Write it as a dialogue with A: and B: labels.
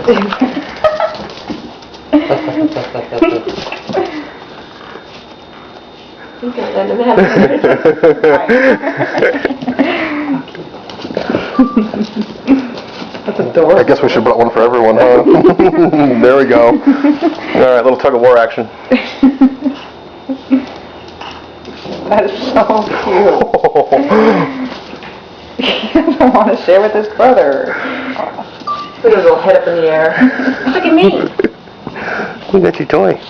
A: You can't let him have
B: That's adorable.
C: I guess we should put one for everyone, huh? There we go. All right, little tug of war action.
B: That is so cute. He doesn't want to share with his brother.
A: Put his little head up in the air. Look at me.
C: Look at your toy.